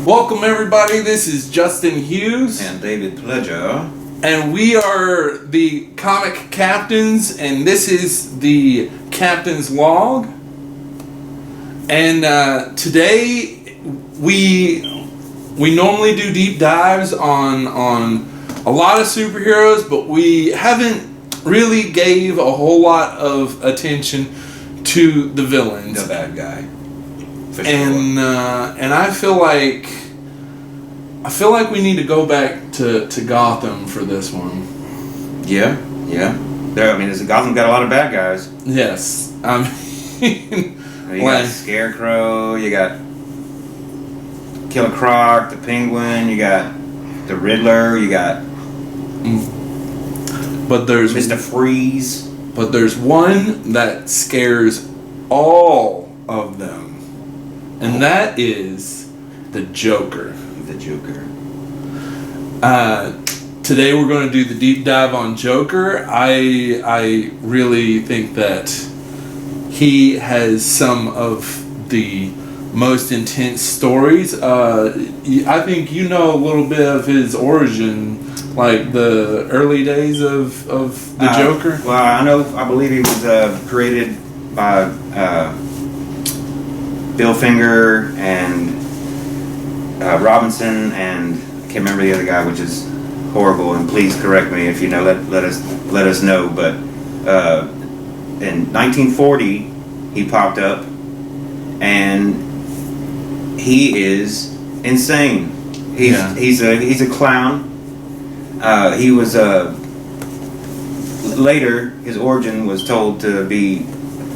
Welcome everybody, this is Justin Hughes. And David Pledger. And we are the comic captains, and this is the Captain's Log. And today we normally do deep dives on a lot of superheroes, but we haven't really gave a whole lot of attention to the villains. The bad guy. For sure. And I feel like we need to go back to Gotham for this one. Yeah. Gotham got a lot of bad guys. Yes, I mean, you got Scarecrow, you got Killer Croc, the Penguin, you got the Riddler, you got Mr. Freeze. But there's one that scares all of them. And that is the Joker. The Joker. Today we're going to do the deep dive on Joker. I really think that he has some of the most intense stories. I think you know a little bit of his origin, like the early days of the Joker. Well, I believe he was created by Bill Finger and Robinson, and I can't remember the other guy, which is horrible. And please correct me if you know. Let us know. But in 1940, he popped up, and he is insane. He's a clown. He was later. His origin was told to be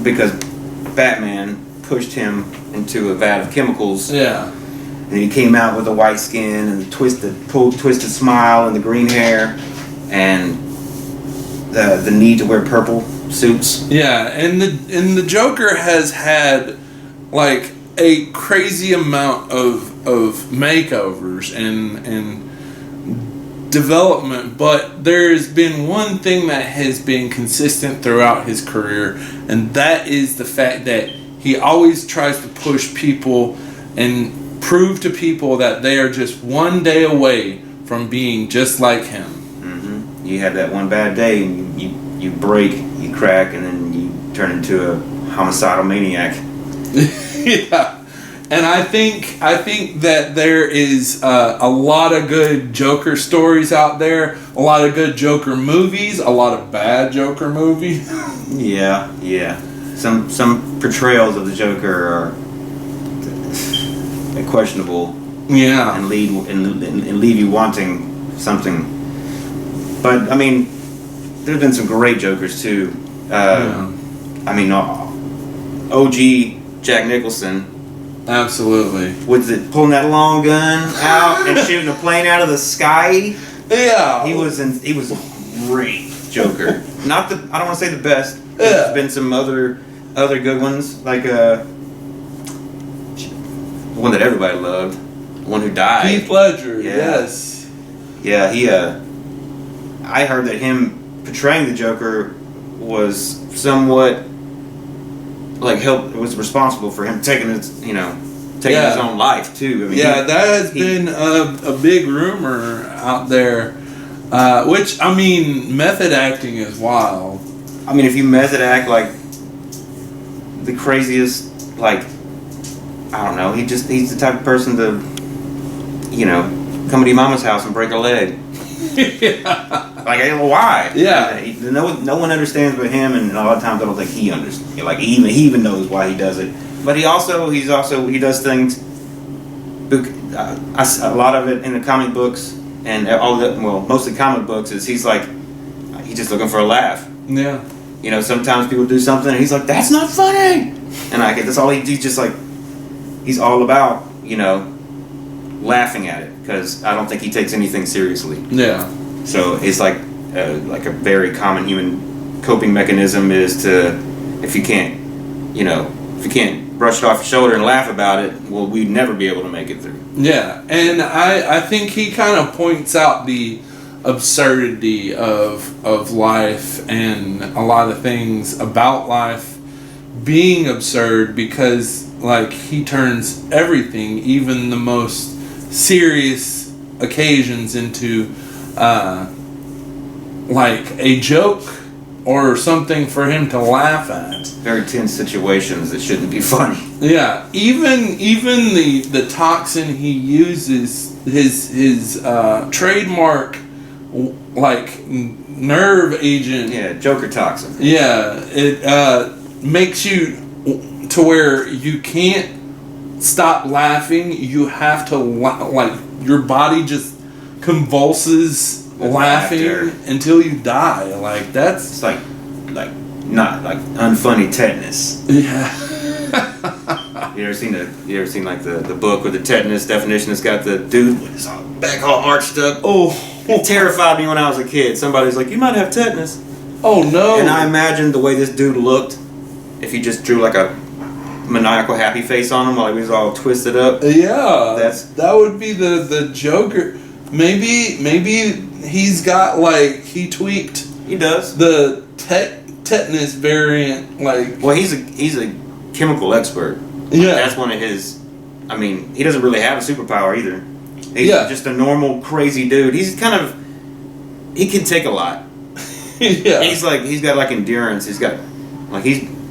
because Batman pushed him into a vat of chemicals. Yeah. And he came out with a white skin and twisted smile and the green hair and the need to wear purple suits. Yeah, and the Joker has had like a crazy amount of makeovers and development, but there's been one thing that has been consistent throughout his career, and that is the fact that he always tries to push people and prove to people that they are just one day away from being just like him. Mm-hmm. You have that one bad day, and you break, you crack, and then you turn into a homicidal maniac. Yeah. And I think that there is a lot of good Joker stories out there, a lot of good Joker movies, a lot of bad Joker movies. Yeah. Some portrayals of the Joker are questionable. Yeah. And leave you wanting something. But I mean, there's been some great Jokers too. I mean, OG Jack Nicholson. Absolutely. Was it pulling that long gun out and shooting a plane out of the sky? Yeah. He was a great Joker. I don't want to say the best. Yeah. There's been some other good ones, like the one that everybody loved, the one who died. Heath Ledger. Yeah. Yes. Yeah, I heard that him portraying the Joker was somewhat was responsible for him taking his own life too. I mean, that has been a big rumor out there. Which, I mean, method acting is wild. I mean, if you method act like the craziest, I don't know, he's the type of person to, come to your mama's house and break a leg. Yeah. I don't know why. Yeah. No one understands but him, and a lot of times I don't think he understands. He even knows why he does it. But he does things. A lot of it in the comic books and mostly comic books is he's just looking for a laugh. Yeah. Sometimes people do something and he's like, "That's not funny," and that's all he's just he's all about laughing at it, because I don't think he takes anything seriously. Yeah. So it's like a very common human coping mechanism is to, if you can't brush it off your shoulder and laugh about it, well, we'd never be able to make it through. Yeah, and I think he kind of points out the absurdity of life and a lot of things about life being absurd, because like he turns everything, even the most serious occasions into like a joke or something for him to laugh at. Very tense situations that shouldn't be funny. Yeah, even the toxin he uses, his trademark like nerve agent. Yeah, Joker toxin. Yeah, it makes you to where you can't stop laughing. You have to like your body just convulses laughing until you die. Like that's it's like not like unfunny tetanus. Yeah. You ever seen like the book with the tetanus definition? It's got the dude with his back all arched up. Oh, it terrified me when I was a kid. Somebody's like, "You might have tetanus." Oh no! And I imagined the way this dude looked if he just drew like a maniacal happy face on him while he was all twisted up. Yeah, that would be the Joker. Maybe he's got like he tweaked. He does the tetanus variant. Like, well, he's a chemical expert. Yeah, that's one of his. I mean, he doesn't really have a superpower either. He's just a normal crazy dude. He's kind of he can take a lot. Yeah, he's got like endurance. He's got like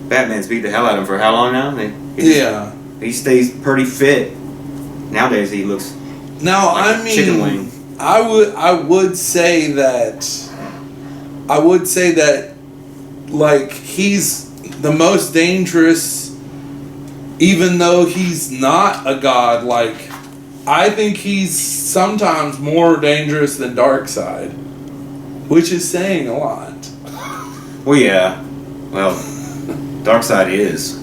Batman's beat the hell out of him for how long now? He stays pretty fit. Nowadays he looks. Now like I mean, chicken wing. I would say that like he's the most dangerous, even though he's not a god. Like I think he's sometimes more dangerous than Darkseid, which is saying a lot. Well, yeah. Well, Darkseid is,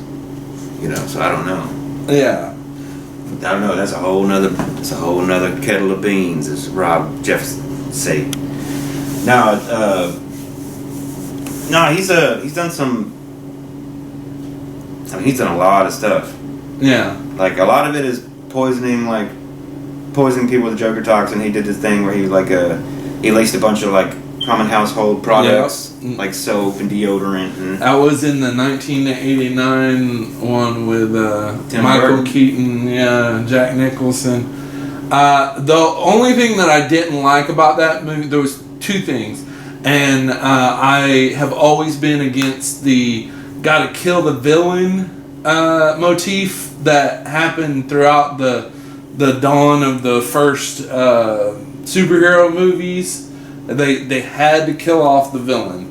so I don't know. Yeah. I don't know. That's a whole nother kettle of beans, as Rob Jefferson say. Now, he's done some. I mean, he's done a lot of stuff. Yeah. Like a lot of it is poisoning people with the Joker toxin. He did this thing where he he laced a bunch of like common household products like soap and deodorant. And that was in the 1989 one with Michael Keaton, Jack Nicholson. The only thing that I didn't like about that movie, there was two things, and I have always been against the gotta kill the villain motif that happened throughout the dawn of the first superhero movies. They had to kill off the villain,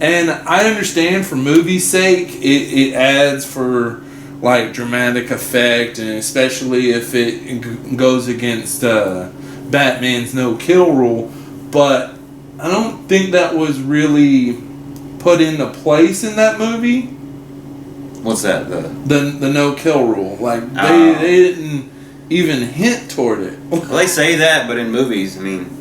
and I understand for movie's sake it adds for like dramatic effect, and especially if it goes against Batman's no kill rule. But I don't think that was really put into place in that movie. What's that? The no kill rule. Like they didn't even hint toward it. Well, they say that, but in movies, I mean.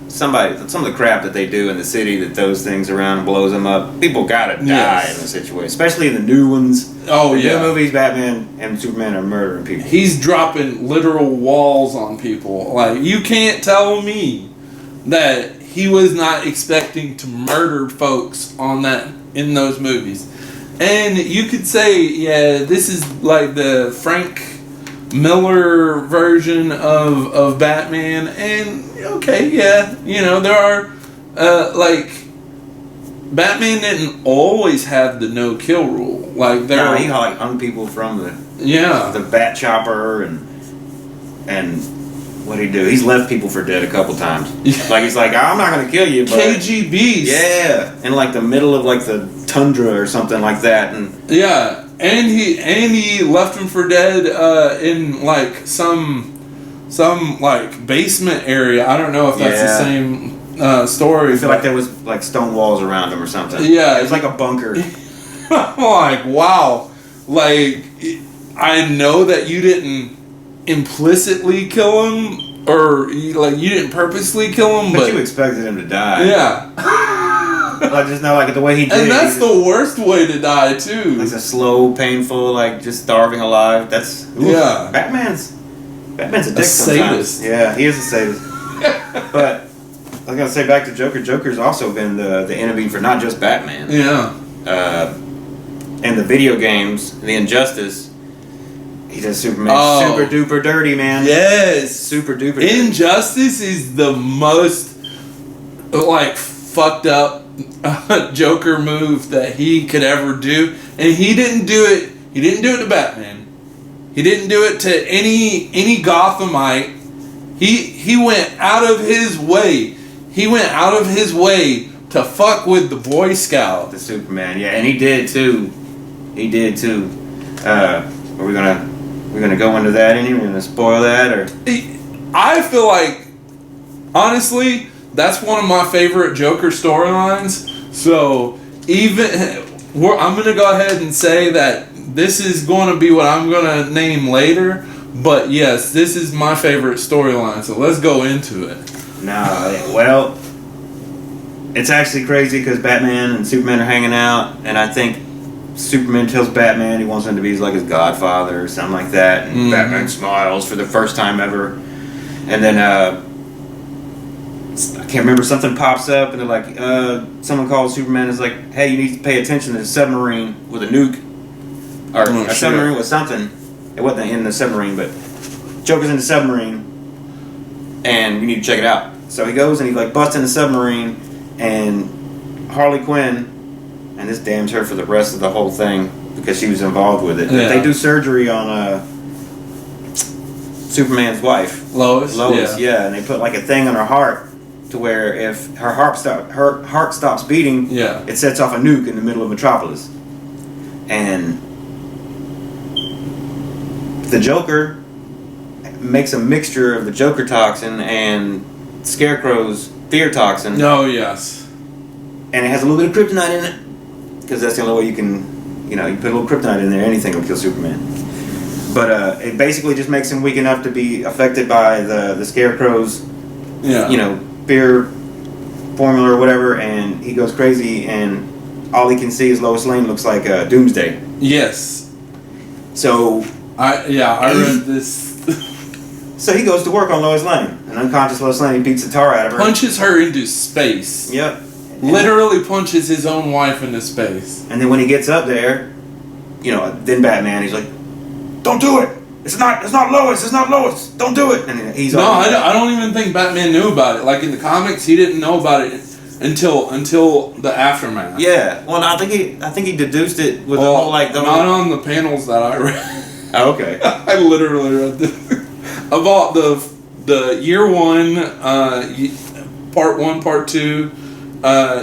Some of the crap that they do in the city that throws things around and blows them up, people gotta die in the situation, especially in the new ones. Oh, the new movies, Batman and Superman are murdering people. He's dropping literal walls on people. Like, you can't tell me that he was not expecting to murder folks in those movies. And you could say, this is like the Frank Miller version of Batman, and there are like Batman didn't always have the no kill rule. Like he like hung people from the bat chopper and what did he do? He's left people for dead a couple times. Like he's like, I'm not gonna kill you, but KGBs. Yeah, in like the middle of like the tundra or something like that, and And he left him for dead in like some like basement area. I don't know if that's the same story. I feel like there was like stone walls around him or something. Yeah, it was like a bunker. I'm like, wow. Like I know that you didn't implicitly kill him, or you didn't purposely kill him, but you expected him to die. Yeah. Like just not like the way he did. And that's the worst way to die too. Like a slow, painful, like just starving alive. That's Batman's a dick sometimes. Sadist. Yeah, he is a sadist. But I was gonna say back to Joker. Joker's also been the enemy for not just Batman. Yeah. And the video games, the Injustice. He does Superman super duper dirty, man. Yes. Super duper dirty. Injustice is the most, like, fucked up Joker move that he could ever do. And he didn't do it. He didn't do it to Batman. He didn't do it to any Gothamite. He went out of his way. He went out of his way to fuck with the Boy Scout. The Superman, yeah, and he did too. He did too. Are we gonna go into that? We're gonna spoil that, or? I feel like, honestly, that's one of my favorite Joker storylines. So I'm gonna go ahead and say that this is going to be what I'm gonna name later. But yes, this is my favorite storyline. So let's go into it. Well, it's actually crazy because Batman and Superman are hanging out, and I think Superman tells Batman he wants him to be like his godfather or something like that, and Batman smiles for the first time ever, and then I can't remember, something pops up, and they're like, someone calls Superman and is like, hey, you need to pay attention to the submarine with a nuke, or a submarine with something. It wasn't in the submarine, but Joker's in the submarine, and you need to check it out. So he goes and he like busts in the submarine, and Harley Quinn, and this damns her for the rest of the whole thing because she was involved with it. Yeah. They do surgery on Superman's wife, Lois, yeah, and they put like a thing on her heart to where if her heart stops beating, it sets off a nuke in the middle of Metropolis, and the Joker makes a mixture of the Joker toxin and Scarecrow's fear toxin. Oh, yes. And it has a little bit of kryptonite in it, because that's the only way you can, you put a little kryptonite in there, anything will kill Superman. But it basically just makes him weak enough to be affected by the Scarecrow's, fear formula or whatever, and he goes crazy, and all he can see is Lois Lane looks like Doomsday. Yes. So... I read this. So he goes to work on Lois Lane, an unconscious Lois Lane. He beats the tar out of her. Punches her into space. Yep. Literally punches his own wife into space. And then when he gets up there, then Batman, he's like, "Don't do it! It's not Lois! It's not Lois! Don't do it!" And he's I don't even think Batman knew about it. Like in the comics, he didn't know about it until the aftermath. Yeah. Well, I think he deduced it with the whole not on the panels that I read. Oh, okay. I literally read this. About the year 1, part 1, part 2,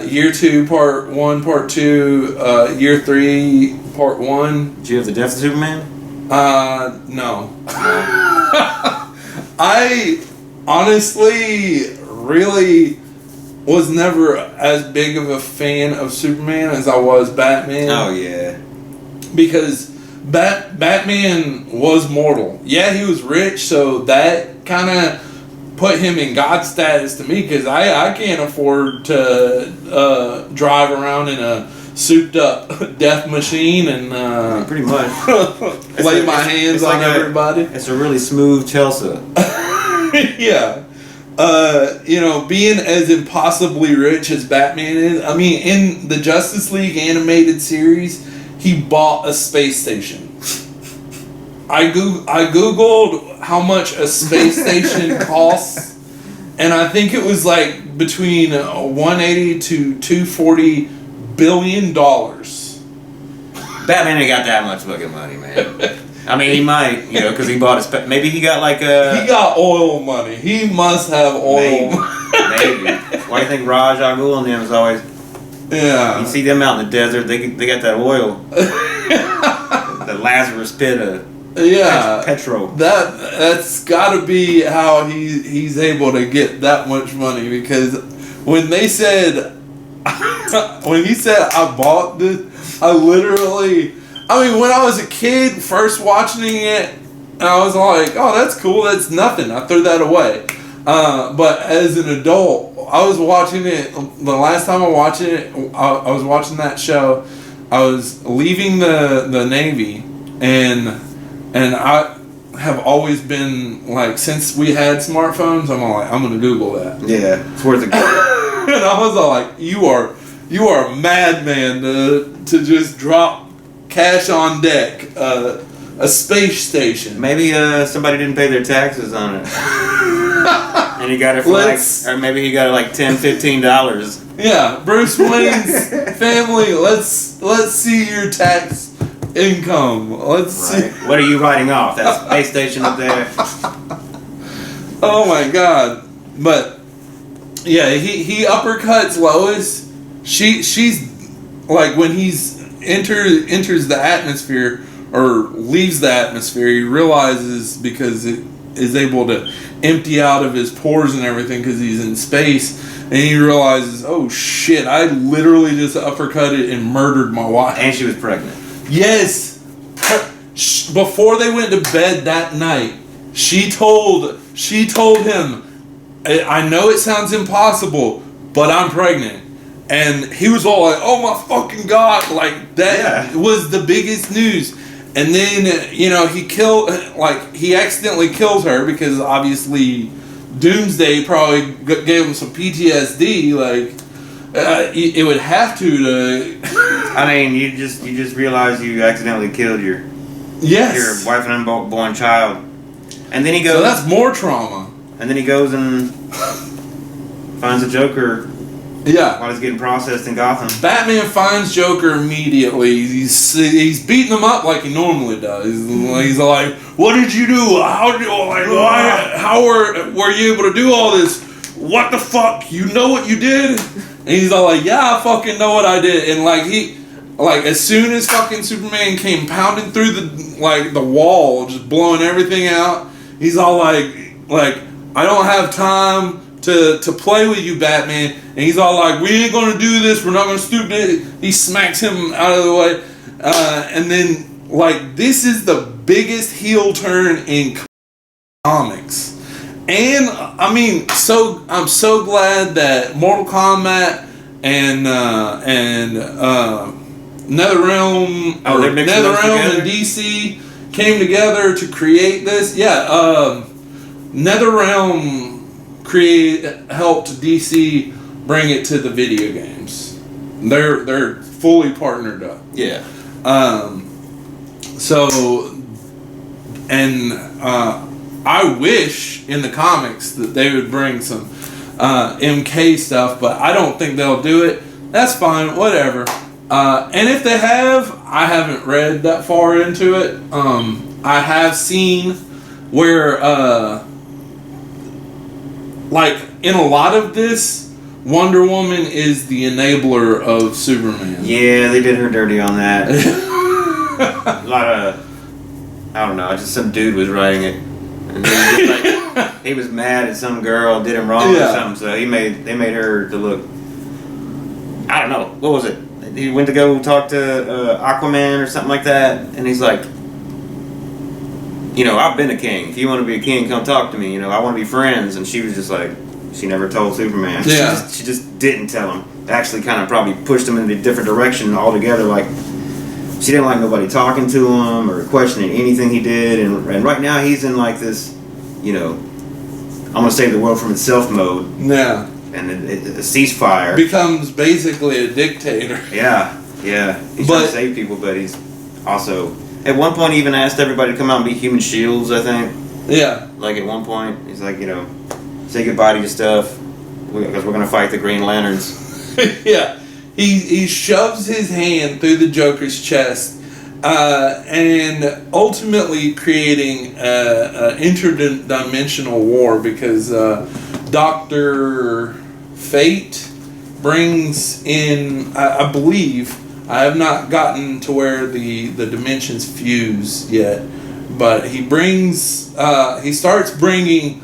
year 2, part 1, part 2, year 3, part 1. Did you have the Death of Superman? No. I honestly really was never as big of a fan of Superman as I was Batman. Oh, yeah. Because Batman was mortal. Yeah, he was rich, so that kind of put him in God status to me, because I can't afford to drive around in a souped up death machine and pretty much lay my hands on everybody. It's a really smooth Chelsea. Yeah. Being as impossibly rich as Batman is, I mean, in the Justice League animated series, he bought a space station. I googled how much a space station costs, and I think it was like between $180 to $240 billion. Batman ain't got that much fucking money, man. I mean, he might, because he bought maybe he got like a... He got oil money. He must have oil money. Maybe. Why do you think Raj Al Ghul and them is always... Yeah. You see them out in the desert, they got that oil. The Lazarus pit of petrol. That's got to be how he's able to get that much money, because when he said I bought this, when I was a kid first watching it, I was like, oh, that's cool, that's nothing, I threw that away. But as an adult, I was watching it, the last time I watched it, I was watching that show, I was leaving the Navy, and I have always been like, since we had smartphones, I'm going to Google that. Yeah, it's worth it. And I was all like, you are a madman to just drop cash on deck. a space station. Maybe somebody didn't pay their taxes on it. And he got it for or maybe he got it like $10, $15. Yeah, Bruce Wayne's family. Let's see your tax income. Let's see. What are you writing off? That space station up there. Oh my God! But yeah, he uppercuts Lois. She's like when he's enters the atmosphere or leaves the atmosphere, he realizes because it is able to empty out of his pores and everything because he's in space, and he realizes, oh shit, I literally just uppercutted and murdered my wife. And she was pregnant. Yes. Before they went to bed that night, she told him, I know it sounds impossible, but I'm pregnant. And he was all like, oh my fucking God, like that was the biggest news. And then, he accidentally kills her because obviously Doomsday probably gave him some PTSD. Like, it would have to. I mean, you just realize you accidentally killed your wife and unborn child, and then he goes. So that's more trauma. And then he goes and finds the Joker. Yeah. While he's getting processed in Gotham. Batman finds Joker immediately. He's beating him up like he normally does. He's like, "What did you do? How were you able to do all this? What the fuck? You know what you did?" And he's all like, "Yeah, I fucking know what I did." And as soon as fucking Superman came pounding through the wall, just blowing everything out, he's all like, "I don't have time to play with you, Batman." And he's all like, "We ain't gonna do this. We're not gonna stoop to." He smacks him out of the way, and then this is the biggest heel turn in comics. And I mean, I'm so glad that Mortal Kombat and NetherRealm and DC came together to create this. Yeah, NetherRealm helped DC bring it to the video games. They're fully partnered up. Yeah. I wish in the comics that they would bring some MK stuff, but I don't think they'll do it. That's fine, whatever. And if they have, I haven't read that far into it. I have seen where in a lot of this, Wonder Woman is the enabler of Superman. Yeah, they did her dirty on that. A lot of, I don't know, just some dude was writing it. And he was mad at some girl, did him wrong or something, so they made her to look, I don't know, what was it? He went to go talk to Aquaman or something like that, and he's like, I've been a king. If you want to be a king, come talk to me. I want to be friends. And she was just like, she never told Superman. Yeah. She just didn't tell him. Actually kind of probably pushed him in a different direction altogether. Like, she didn't like nobody talking to him or questioning anything he did. And right now he's in this, I'm going to save the world from itself mode. Yeah. And a ceasefire. Becomes basically a dictator. Yeah. He's trying to save people, but he's also... At one point, he even asked everybody to come out and be human shields, I think. Yeah. At one point, he's like, say goodbye to your stuff, because we're going to fight the Green Lanterns. Yeah. He shoves his hand through the Joker's chest, and ultimately creating an interdimensional war, because Dr. Fate brings in, I believe... I have not gotten to where the dimensions fuse yet, but he starts bringing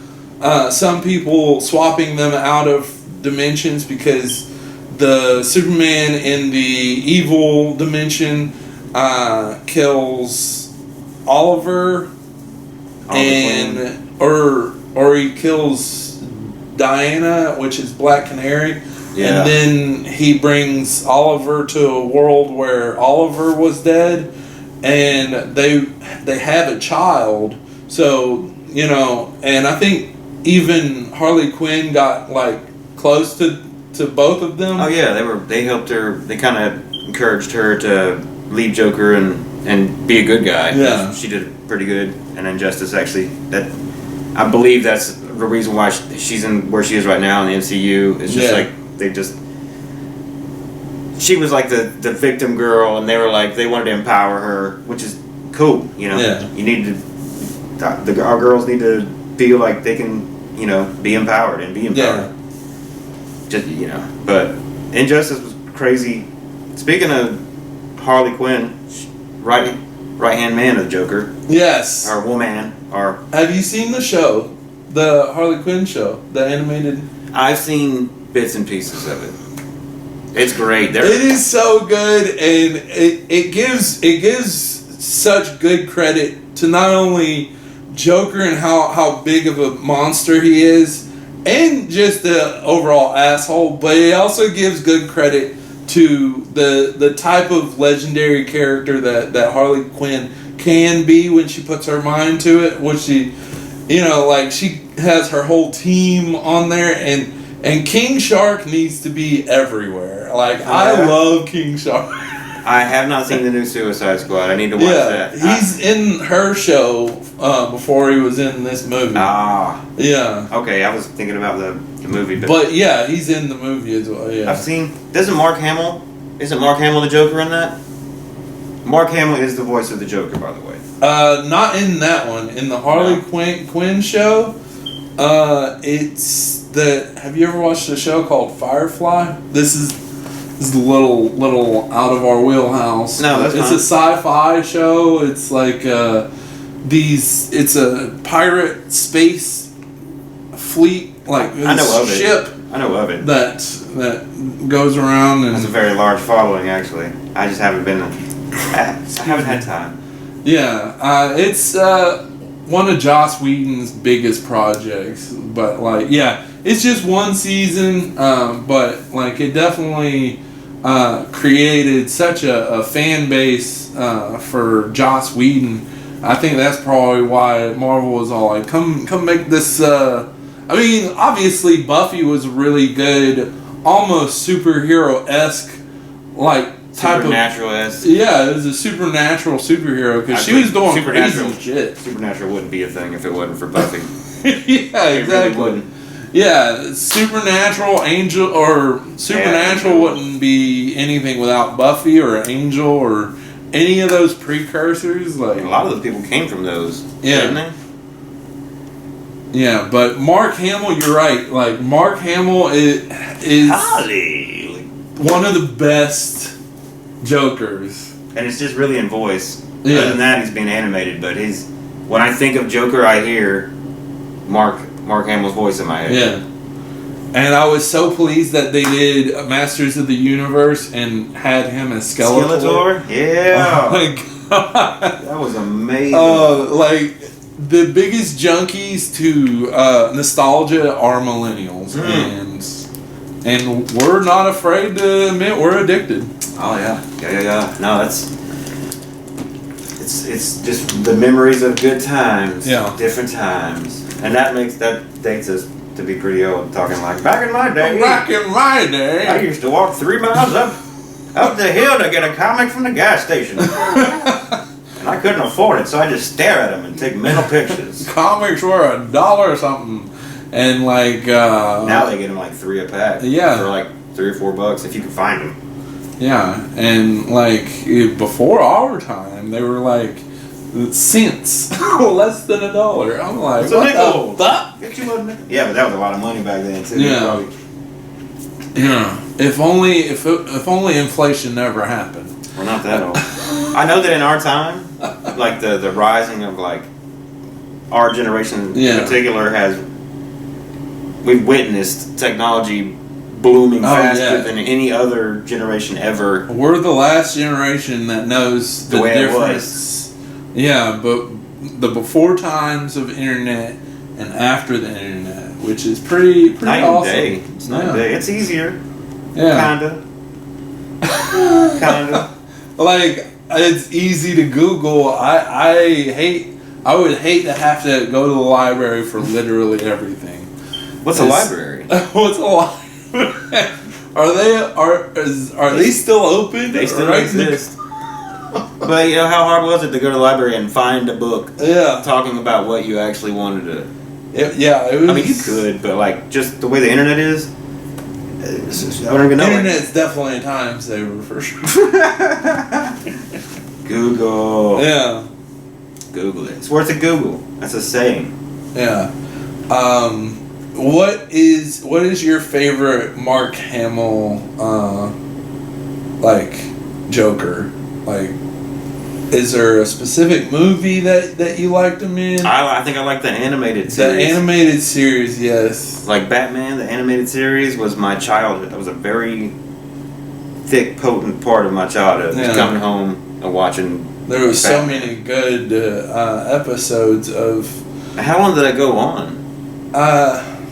some people, swapping them out of dimensions because the Superman in the evil dimension kills Oliver, or he kills Diana, which is Black Canary. Yeah. And then he brings Oliver to a world where Oliver was dead, and they have a child. So, and I think even Harley Quinn got close to both of them. Oh yeah, they helped her. They kind of encouraged her to leave Joker and and be a good guy. Yeah. She did pretty good. And Injustice, actually, that I believe that's the reason why she's in where she is right now in the MCU. It's just like they just. She was like the victim girl, and they were like they wanted to empower her, which is cool. You know, you need to. Our girls need to feel like they can, be empowered and be empowered. Yeah. Just but Injustice was crazy. Speaking of Harley Quinn, right hand man of the Joker. Yes. Or woman. Or have you seen the show, the Harley Quinn show, the animated? I've seen bits and pieces of it. It's great. It is so good, and it gives such good credit to not only Joker and how big of a monster he is, and just the overall asshole, but it also gives good credit to the type of legendary character that Harley Quinn can be when she puts her mind to it. Which she, she has her whole team on there, and King Shark needs to be everywhere. I love King Shark. I have not seen the new Suicide Squad. I need to watch that. He's in her show before he was in this movie. Yeah. Okay, I was thinking about the movie. But yeah, he's in the movie as well. Yeah. I've seen... Isn't Mark Hamill the Joker in that? Mark Hamill is the voice of the Joker, by the way. Not in that one. In the Harley Quinn show, it's the... Have you ever watched a show called Firefly? This is a little out of our wheelhouse. No, that's It's fine. a sci-fi show. It's like it's a pirate space fleet, like I know of ship. I know of it. That goes around and has a very large following, actually. I just haven't been. I haven't had time. Yeah, it's one of Joss Whedon's biggest projects, but it's just one season, but it definitely created such a fan base for Joss Whedon. I think that's probably why Marvel was all like, come make this. Obviously Buffy was really good, almost superhero-esque, type Supernatural-esque. Yeah, it was a supernatural superhero because she was doing crazy shit. Supernatural wouldn't be a thing if it wasn't for Buffy. Yeah, exactly. It really wouldn't. Yeah, supernatural wouldn't be anything without Buffy or Angel or any of those precursors. A lot of those people came from those, didn't they? Yeah, but Mark Hamill, you're right. Mark Hamill is Holly. One of the best Jokers. And it's just really in voice. Yeah. Other than that, he's being animated, but when I think of Joker, I hear Mark Hamill's voice in my head. Yeah. And I was so pleased that they did Masters of the Universe and had him as Skeletor. Yeah. Oh my god. That was amazing. The biggest junkies to nostalgia are millennials, and we're not afraid to admit we're addicted. Oh yeah. No, it's just the memories of good times. Yeah. Different times, and that dates us to be pretty old. Talking back in my day. Back in my day, I used to walk 3 miles up the hill to get a comic from the gas station. And I couldn't afford it, so I just stare at them and take mental pictures. Comics were $1 or something, and now they get them 3 a pack. Yeah. For $3 or $4 if you can find them. Yeah, and before our time, they were cents, less than $1. I'm like, it's a nickel. What the fuck? Get you a nickel. Yeah, but that was a lot of money back then too. Yeah. Yeah. If only inflation never happened. We're not that old. I know that in our time, the rising of our generation in particular we've witnessed technology blooming faster than any other generation ever. We're the last generation that knows the way difference. It was. Yeah, but the before times of internet and after the internet, which is pretty night awesome. And day. It's night and day. It's easier. Yeah. Kinda. It's easy to Google. I would hate to have to go to the library for literally everything. What's a library? What's a library? Are they still open? They still exist. But you know, how hard was it to go to the library and find a book Yeah. talking about what you actually wanted to? It was. I mean, you could, but like just the way the internet is, I don't even know. Internet's definitely a time saver for sure. Google. Yeah. Google it. It's worth a Google. That's a saying. Yeah. What is your favorite Mark Hamill like Joker? Like, is there a specific movie that you liked him in? I think I like the animated series. The animated series, yes. Like Batman, the animated series was my childhood. That was a very thick, potent part of my childhood. Yeah. Just coming home and watching. There was so Batman. many good episodes of. How long did that go on?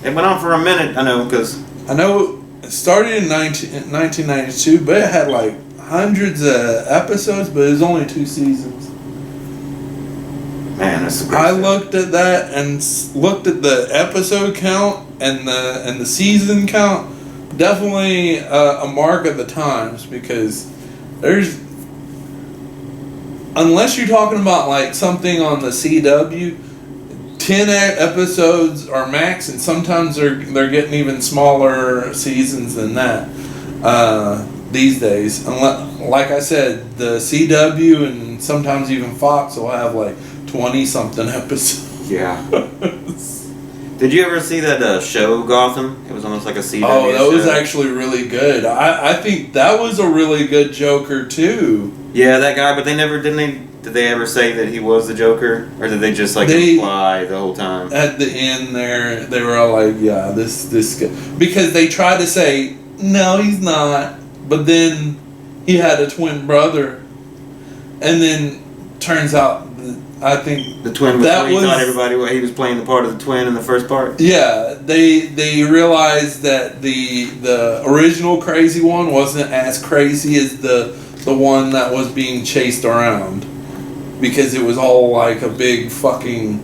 It went on for a minute. I know because I know it started in 1992, but it had like hundreds of episodes, but it was only 2 seasons. man, that's a great. I looked at that and looked at the episode count and the season count. Definitely a mark of the times, because there's, unless you're talking about like something on the CW, 10 episodes are max, and sometimes they're getting even smaller seasons than that these days. Like I said, the CW and sometimes even Fox will have like 20-something episodes. Yeah. Did you ever see that show Gotham? It was almost like a CW Oh, that was show. actually really good. I think that was a really good Joker too. Yeah, that guy. But they never did they ever say that he was the Joker, or did they just like They- imply the whole time? At the end there, they were all like, yeah, this guy. Because they tried to say, no, he's not. But then he had a twin brother. And then turns out, I think... The twin was that he was- thought everybody he was playing the part of the twin in the first part. Yeah, they realized that the original crazy one wasn't as crazy as the one that was being chased around, because it was all like a big fucking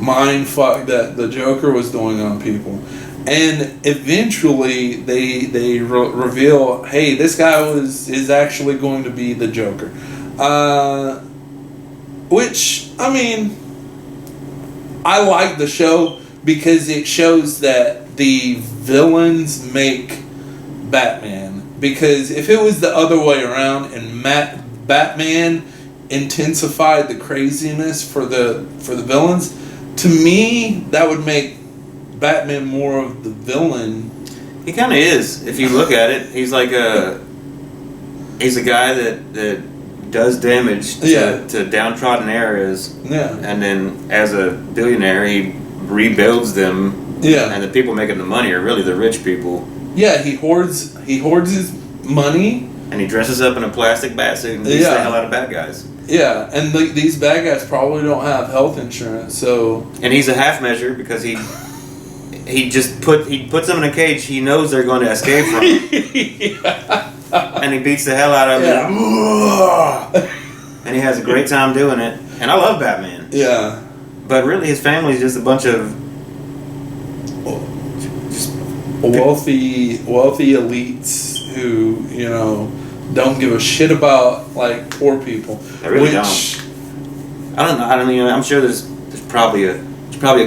mind fuck that the Joker was doing on people. And eventually they reveal, hey, this guy is actually going to be the Joker. Which, I mean, I like the show because it shows that the villains make Batman. Because if it was the other way around and Batman intensified the craziness for the villains, to me that would make Batman more of the villain. He kind of is, if you look at it. He's like he's a guy that does damage to downtrodden areas. Yeah. And then as a billionaire, he rebuilds them. Yeah. And the people making the money are really the rich people. Yeah, he hoards his money. And he dresses up in a plastic bat suit and beats the hell out of bad guys. Yeah, and these bad guys probably don't have health insurance, so... And he's a half measure because he puts them in a cage he knows they're going to escape from. And he beats the hell out of them. And he has a great time doing it. And I love Batman. Yeah. But really his family's just a bunch of wealthy elites who, you know, don't give a shit about like poor people. They really don't. I don't know. I mean, I'm sure there's probably a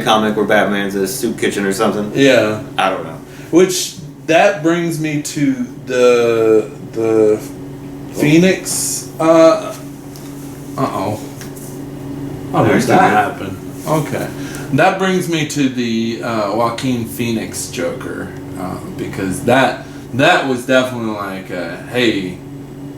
comic where Batman's a soup kitchen or something. Yeah. I don't know. Which that brings me to the Phoenix. Oh, where's that happen? Okay, that brings me to the Joaquin Phoenix Joker, because that was definitely like, hey,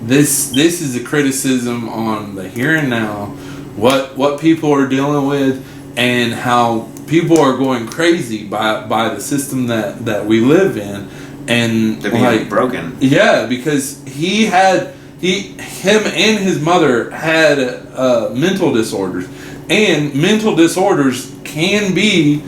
this is a criticism on the here and now, what people are dealing with, and how people are going crazy by the system that we live in, and they're being like broken. Yeah, because him and his mother had mental disorders, and mental disorders can be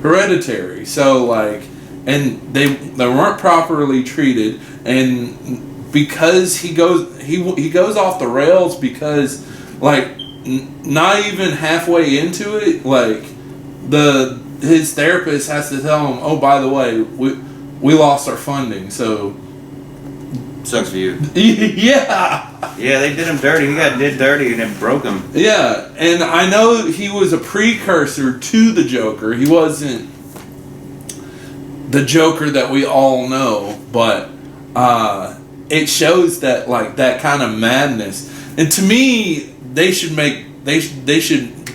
hereditary. So like, and they weren't properly treated, and because he goes off the rails because like not even halfway into it, like his therapist has to tell him, oh, by the way, we lost our funding, so Sucks for you. Yeah. Yeah, they did him dirty. He did dirty and it broke him. Yeah, and I know he was a precursor to the Joker. He wasn't the Joker that we all know, but it shows that like that kind of madness. And to me, they should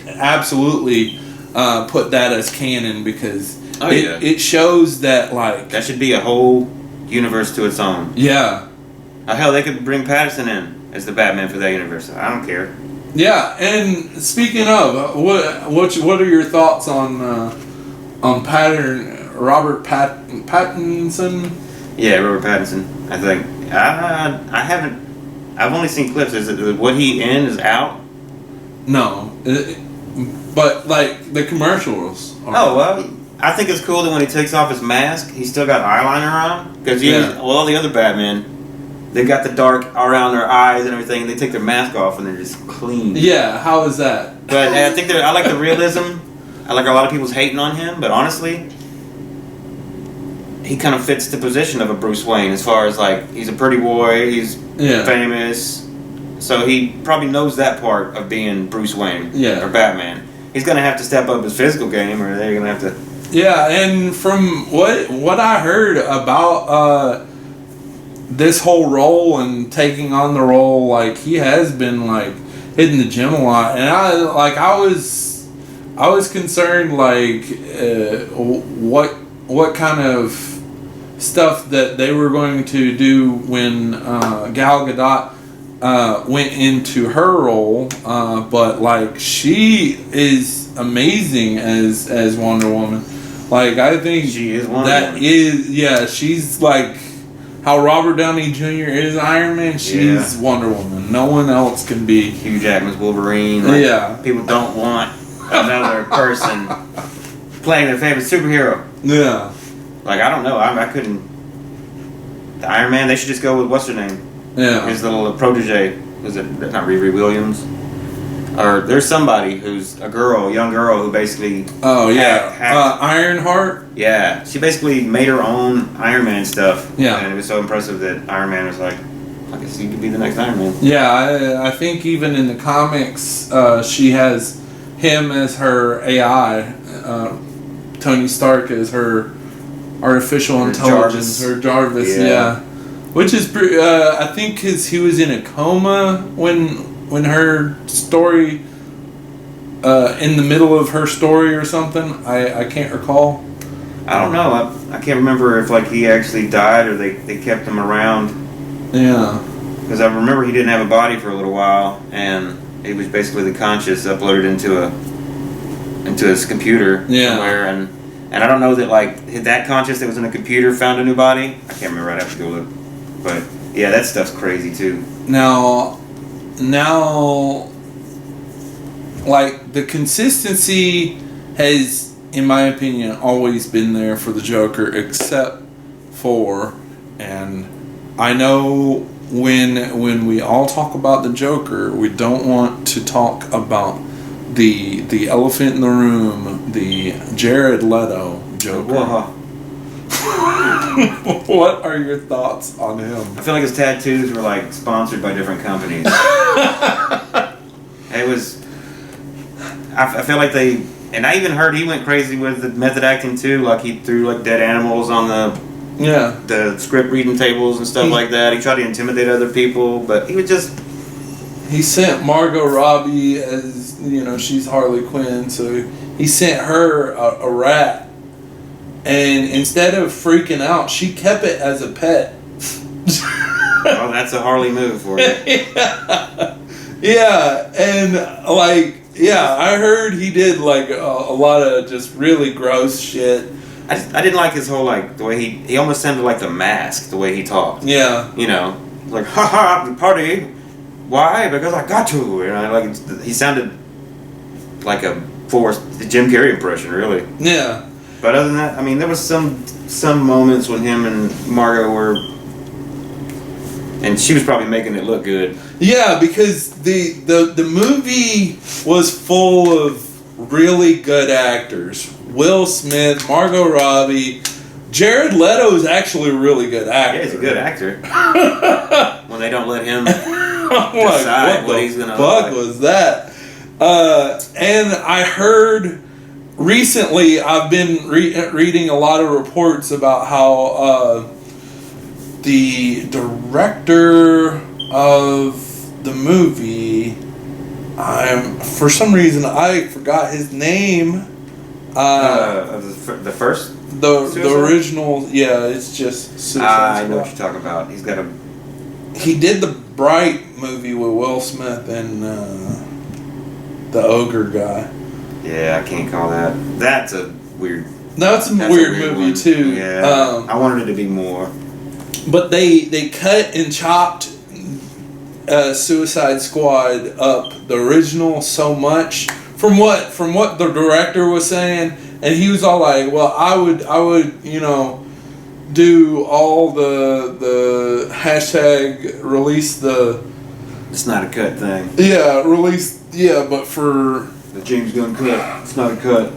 absolutely put that as canon because it shows that like that should be a whole universe to its own. Yeah. Hell, they could bring Pattinson in as the Batman for that universe. I don't care. Yeah, and speaking of, what are your thoughts on Robert Pattinson? Yeah, Robert Pattinson. I think I haven't. I've only seen clips. Is it what he in is out? No, but like the commercials. Oh well, I think it's cool that when he takes off his mask, he's still got eyeliner on because all the other Batman. They got the dark around their eyes and everything. And they take their mask off and they're just clean. Yeah, how is that? But I think I like the realism. I like a lot of people's hating on him, but honestly, he kind of fits the position of a Bruce Wayne as far as like he's a pretty boy, he's famous, so he probably knows that part of being Bruce Wayne or Batman. He's gonna have to step up his physical game, or they're gonna have to. Yeah, and from what I heard about this whole role and taking on the role, like he has been like hitting the gym a lot, and I was concerned like what kind of stuff that they were going to do when Gal Gadot went into her role, but like she is amazing as Wonder Woman. Like I think she is Wonder Woman. She's like how Robert Downey Jr. is Iron Man. She's Wonder Woman. No one else can be. Hugh Jackman's Wolverine. Like, people don't want another person playing their favorite superhero. Yeah. Like I don't know. I couldn't. The Iron Man. They should just go with what's her name. Yeah. His little protege. Was it not Riri Williams? Or there's somebody who's a young girl who basically. Oh yeah. Ironheart. Yeah, she basically made her own Iron Man stuff. Yeah. And it was so impressive that Iron Man was like, I guess he could be the next Iron Man. Yeah, I think even in the comics, she has him as her AI, Tony Stark as her artificial intelligence, her Jarvis. Yeah. Which is, I think, because he was in a coma when her story, in the middle of her story or something. I can't recall. I don't know. I can't remember if like he actually died or they kept him around. Yeah. Because I remember he didn't have a body for a little while, and he was basically the conscious uploaded into his computer somewhere, and I don't know that like that conscious that was in a computer found a new body. I can't remember. I'd have to go look. But yeah, that stuff's crazy too. Now, like the consistency has, in my opinion, always been there for the Joker, except for, and I know when we all talk about the Joker, we don't want to talk about the elephant in the room, the Jared Leto Joker. What are your thoughts on him? I feel like his tattoos were like sponsored by different companies. It was. I feel like they, and I even heard he went crazy with the method acting too. Like he threw like dead animals on the script reading tables and stuff like that. He tried to intimidate other people, but he would just. He sent Margot Robbie as she's Harley Quinn, so he sent her a rat. And instead of freaking out, she kept it as a pet. Well, that's a Harley move for you. Yeah, and I heard he did like a lot of just really gross shit. I didn't like his whole like the way he almost sounded like the Mask, the way he talked. Yeah. Like haha, the party. Why? Because I got to. Like he sounded like a forced Jim Carrey impression, really. Yeah. But other than that, I mean, there was some moments when him and Margot were, and she was probably making it look good. Yeah, because the movie was full of really good actors. Will Smith, Margot Robbie, Jared Leto is actually a really good actor. Yeah, he's a good actor. When they don't let him I'm decide like, what he's gonna fuck look like. was that? And I heard recently, I've been reading a lot of reports about how the director of the movie, for some reason I forgot his name. The first. The original, yeah, it's just Suicide I know Squad. what you're talking about. He's got a. He did the Bright movie with Will Smith and the ogre guy. Yeah, I can't call that. That's a weird. That's a That's weird a weird movie one. too. Yeah, I wanted it to be more. But they cut and chopped Suicide Squad up, the original, so much from what the director was saying, and he was all like, "Well, I would do all the hashtag release the It's not a cut thing. but for The James Gunn cut. It's not a cut.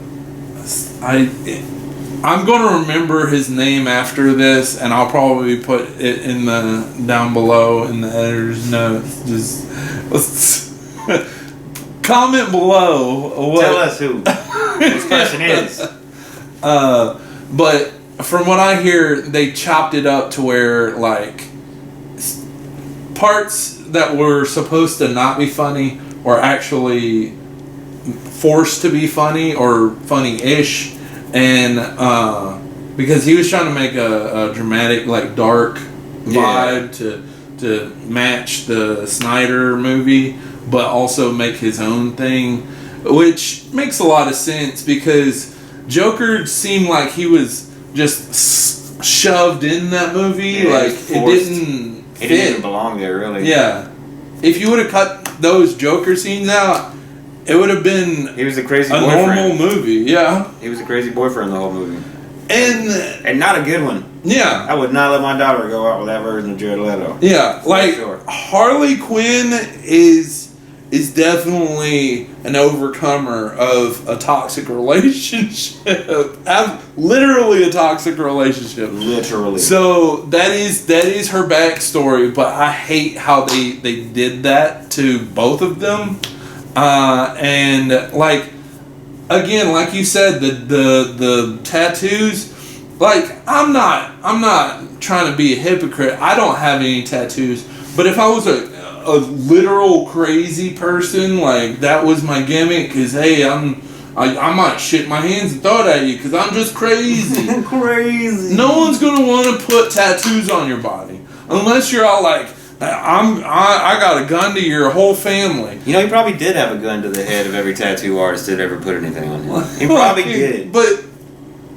I'm gonna remember his name after this, and I'll probably put it in the down below in the editor's notes. Just comment below. Tell us who this person is. But from what I hear, they chopped it up to where like parts that were supposed to not be funny were actually forced to be funny or funny-ish, and because he was trying to make a dramatic, like dark vibe to match the Snyder movie, but also make his own thing, which makes a lot of sense because Joker seemed like he was just shoved in that movie, Yeah, like it it didn't He fit. didn't even belong there, really. Yeah, if you would have cut those Joker scenes out, it would have been He was a crazy a boyfriend. normal movie. Yeah, He was a crazy boyfriend the whole movie. and not a good one. yeah. I would not let my daughter go out with that version of Jared Leto. Yeah, like sure. Harley Quinn is definitely an overcomer of a toxic relationship. Literally a toxic relationship. Literally. So that is her backstory, but I hate how they did that to both of them. And like again, like you said, the tattoos. Like I'm not trying to be a hypocrite. I don't have any tattoos, but if I was a literal crazy person, like that was my gimmick. Is hey, I might shit my hands and throw it at you because I'm just crazy. Crazy. No one's gonna want to put tattoos on your body unless you're all like, I got a gun to your whole family. You know, he probably did have a gun to the head of every tattoo artist that ever put anything on him. He probably did. But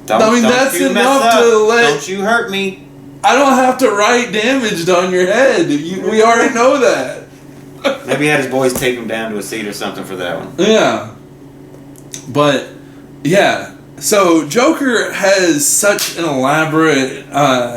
Don't that's you mess enough up. to let. Don't you hurt me. I don't have to write damaged on your head. We already know that. Maybe he had his boys tape him down to a seat or something for that one. Yeah. But, yeah. So, Joker has such an elaborate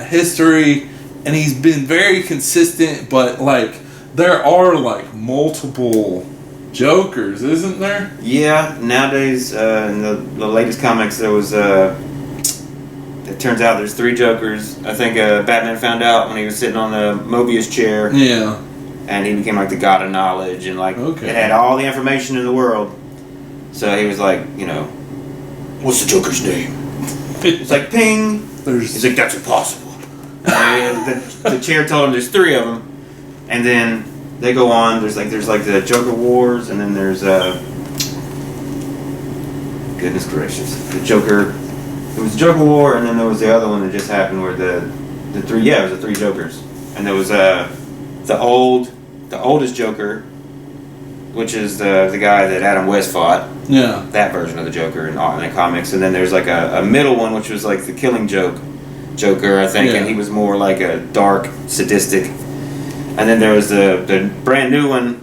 history, and he's been very consistent, but, like, there are, like, multiple Jokers, isn't there? Yeah, nowadays, in the latest comics, there was, it turns out there's 3 Jokers. I think Batman found out when he was sitting on the Mobius chair. Yeah. And he became like the god of knowledge, and like Okay. it had all the information in the world. So he was like, what's the Joker's name? It's like ping. He's like, that's impossible. And the chair told him there's 3 of them, and then they go on. There's like the Joker Wars, and then there's goodness gracious, the Joker. It was Joker War, and then there was the other one that just happened where the 3 it was the 3 Jokers, and there was the oldest Joker, which is the guy that Adam West fought. Yeah. That version of the Joker in the comics. And then there's like a middle one, which was like the Killing Joker, I think. Yeah. And he was more like a dark, sadistic. And then there was the brand new one.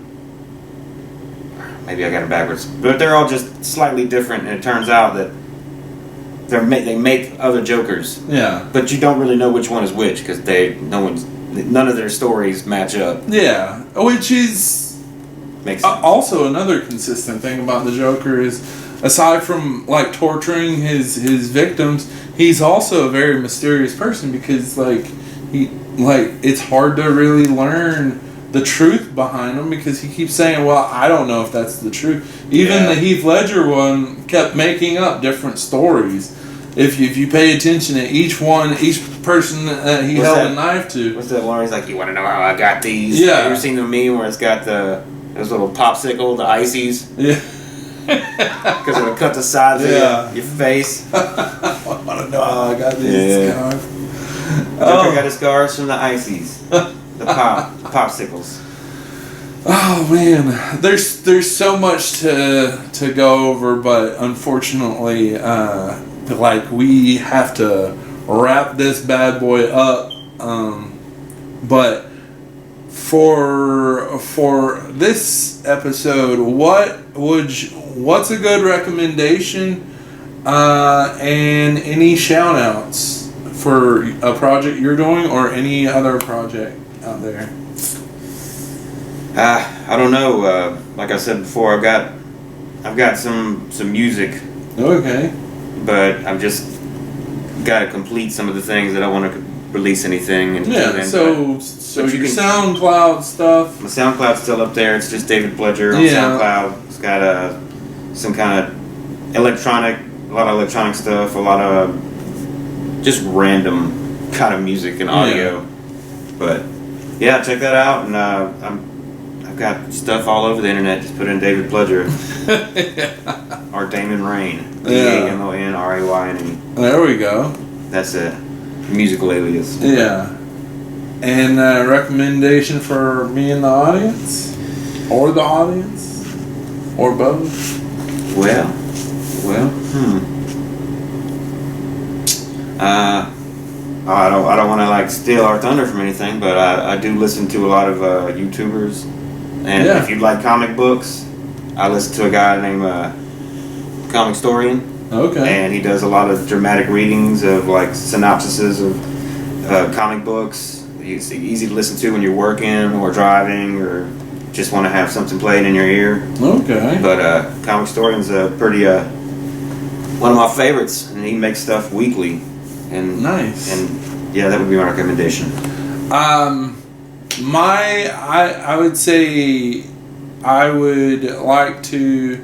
Maybe I got it backwards. But they're all just slightly different. And it turns out that they make other Jokers. Yeah. But you don't really know which one is which because none of their stories match up. Yeah. Which is Makes sense. also another consistent thing about the Joker is, aside from like torturing his victims, he's also a very mysterious person because it's hard to really learn the truth behind him because he keeps saying, well, I don't know if that's the truth. Even the Heath Ledger one kept making up different stories. If you pay attention to each person that he held a knife to. What's that one? He's like, you want to know how I got these? Yeah. Have you ever seen the meme where it's got those little popsicle, the ices? Yeah. Because it'll cut the sides of your face. I want to know how I got these scars. Joker got his scars from the ices. The popsicles. Oh man, there's so much to go over, but unfortunately, we have to wrap this bad boy up. But for this episode, what's a good recommendation? And any shout outs for a project you're doing or any other project out there? I don't know. Like I said before, I've got some music. Okay. But I've just got to complete some of the things that I want to release anything. So your SoundCloud stuff. My SoundCloud's still up there. It's just David Pledger on SoundCloud. It's got some kind of a lot of electronic stuff, a lot of just random kind of music and audio. But yeah, check that out. And I've got stuff all over the internet. Just put in David Pledger or Damon Rain. DAMONRAYNE. There we go. That's a musical alias. Yeah. And recommendation for me and the audience? Or the audience? Or both? Well. I don't want to steal our thunder from anything, but I do listen to a lot of YouTubers, and if you like comic books, I listen to a guy named Comic Storian. Okay. And he does a lot of dramatic readings of synopsises of comic books. It's easy to listen to when you're working or driving or just want to have something playing in your ear. Okay. But Comic Storian's a pretty one of my favorites, and he makes stuff weekly. And nice. And yeah, that would be my recommendation. I would say I would like to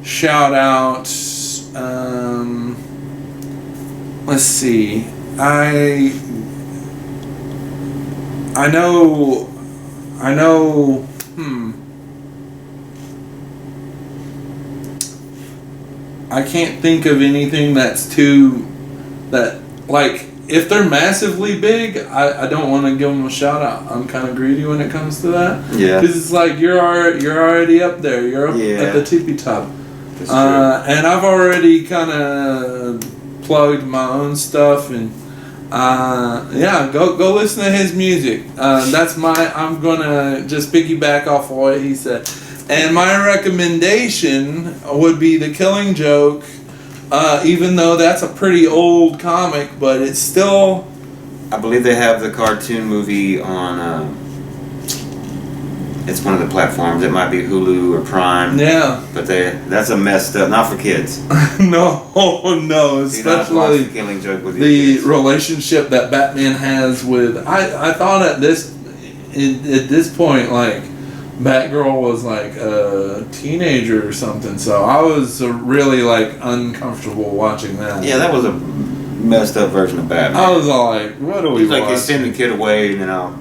shout out. Let's see. I know. I can't think of anything that's if they're massively big, I don't want to give them a shout out. I'm kind of greedy when it comes to that. Yeah. Because it's you're already up there. You're up at the tippy top. That's true. And I've already kind of plugged my own stuff and go listen to his music. I'm gonna just piggyback off of what he said. And my recommendation would be The Killing Joke. Even though that's a pretty old comic, but it's still... I believe they have the cartoon movie on... it's one of the platforms. It might be Hulu or Prime. Yeah. But that's a messed up... Not for kids. No. Especially The Killing Joke with the relationship that Batman has with... I thought at this point, Batgirl was a teenager or something, so I was really uncomfortable watching that. Yeah, that was a messed up version of Batman. I was all what are we watching? You send the kid away and then I'll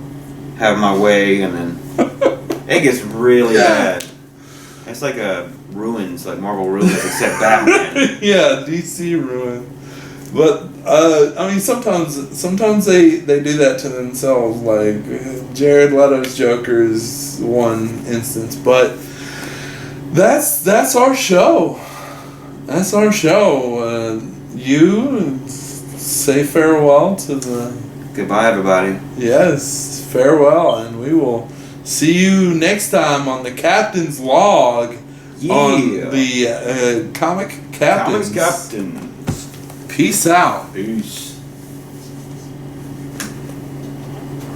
have my way, and then it gets really bad. It's like a ruins, like Marvel ruins, except Batman. Yeah, DC ruin. But sometimes they do that to themselves. Jared Leto's Joker is one instance, but that's our show. That's our show. You say farewell to the. Goodbye, everybody. Yes, farewell, and we will see you next time on the Captain's Log on the Comic Captains. Comics Captain. Peace out. Peace.